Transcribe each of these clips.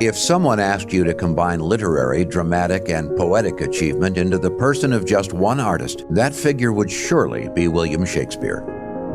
If someone asked you to combine literary, dramatic, and poetic achievement into the person of just one artist, that figure would surely be William Shakespeare.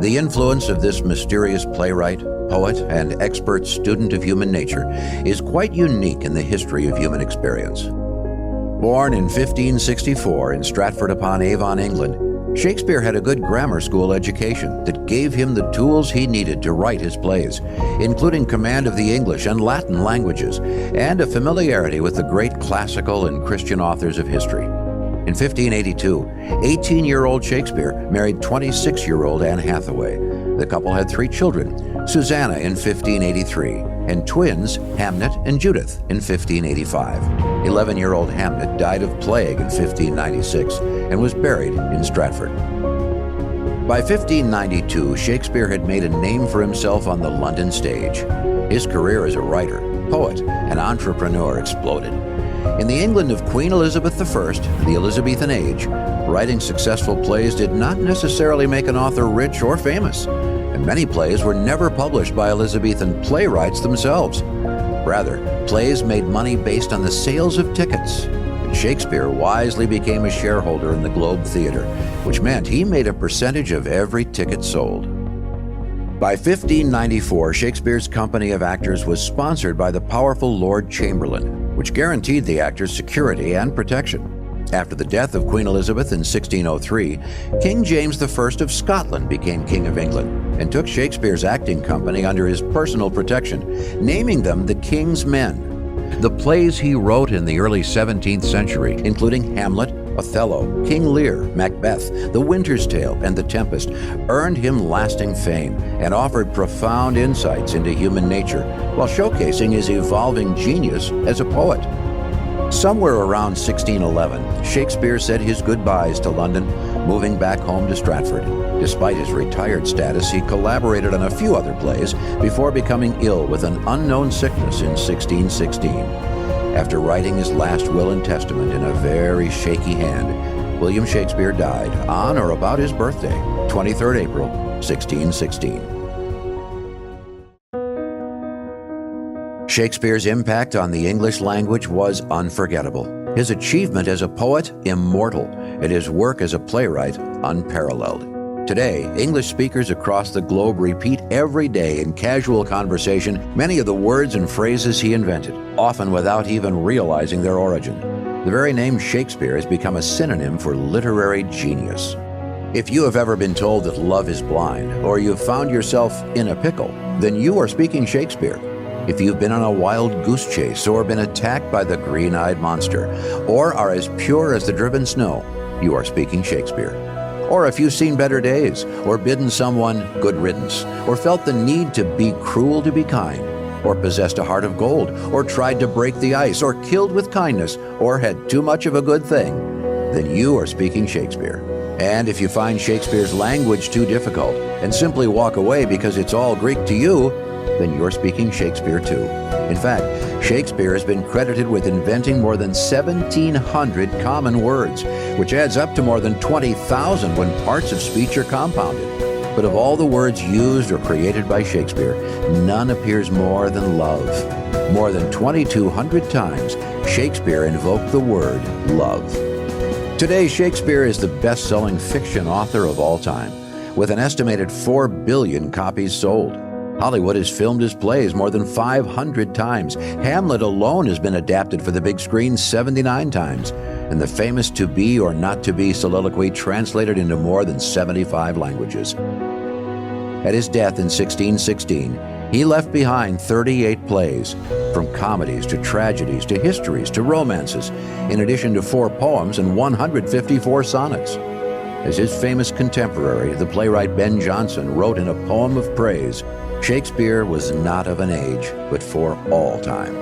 The influence of this mysterious playwright, poet, and expert student of human nature is quite unique in the history of human experience. Born in 1564 in Stratford-upon-Avon, England, Shakespeare had a good grammar school education that gave him the tools he needed to write his plays, including command of the English and Latin languages, and a familiarity with the great classical and Christian authors of history. In 1582, 18-year-old Shakespeare married 26-year-old Anne Hathaway. The couple had 3 children, Susanna in 1583, and twins Hamnet and Judith in 1585. 11-year-old Hamnet died of plague in 1596 and was buried in Stratford. By 1592, Shakespeare had made a name for himself on the London stage. His career as a writer, poet, and entrepreneur exploded. In the England of Queen Elizabeth I, the Elizabethan age, writing successful plays did not necessarily make an author rich or famous, and many plays were never published by Elizabethan playwrights themselves. Rather, plays made money based on the sales of tickets. And Shakespeare wisely became a shareholder in the Globe Theatre, which meant he made a percentage of every ticket sold. By 1594, Shakespeare's company of actors was sponsored by the powerful Lord Chamberlain, which guaranteed the actors security and protection. After the death of Queen Elizabeth in 1603, King James I of Scotland became King of England and took Shakespeare's acting company under his personal protection, naming them the King's Men. The plays he wrote in the early 17th century, including Hamlet, Othello, King Lear, Macbeth, The Winter's Tale, and The Tempest, earned him lasting fame and offered profound insights into human nature while showcasing his evolving genius as a poet. Somewhere around 1611, Shakespeare said his goodbyes to London, moving back home to Stratford. Despite his retired status, he collaborated on a few other plays before becoming ill with an unknown sickness in 1616. After writing his last will and testament in a very shaky hand, William Shakespeare died on or about his birthday, 23rd April, 1616. Shakespeare's impact on the English language was unforgettable. His achievement as a poet, immortal, and his work as a playwright, unparalleled. Today, English speakers across the globe repeat every day in casual conversation many of the words and phrases he invented, often without even realizing their origin. The very name Shakespeare has become a synonym for literary genius. If you have ever been told that love is blind, or you've found yourself in a pickle, then you are speaking Shakespeare. If you've been on a wild goose chase or been attacked by the green-eyed monster, or are as pure as the driven snow, you are speaking Shakespeare. Or if you've seen better days, or bidden someone good riddance, or felt the need to be cruel to be kind, or possessed a heart of gold, or tried to break the ice, or killed with kindness, or had too much of a good thing, then you are speaking Shakespeare. And if you find Shakespeare's language too difficult and simply walk away because it's all Greek to you, then you're speaking Shakespeare too. In fact, Shakespeare has been credited with inventing more than 1,700 common words, which adds up to more than 20,000 when parts of speech are compounded. But of all the words used or created by Shakespeare, none appears more than love. More than 2,200 times, Shakespeare invoked the word love. Today, Shakespeare is the best-selling fiction author of all time, with an estimated 4 billion copies sold. Hollywood has filmed his plays more than 500 times. Hamlet alone has been adapted for the big screen 79 times, and the famous To Be or Not to Be soliloquy translated into more than 75 languages. At his death in 1616, he left behind 38 plays, from comedies to tragedies to histories to romances, in addition to 4 poems and 154 sonnets. As his famous contemporary, the playwright Ben Jonson, wrote in a poem of praise, Shakespeare was not of an age, but for all time.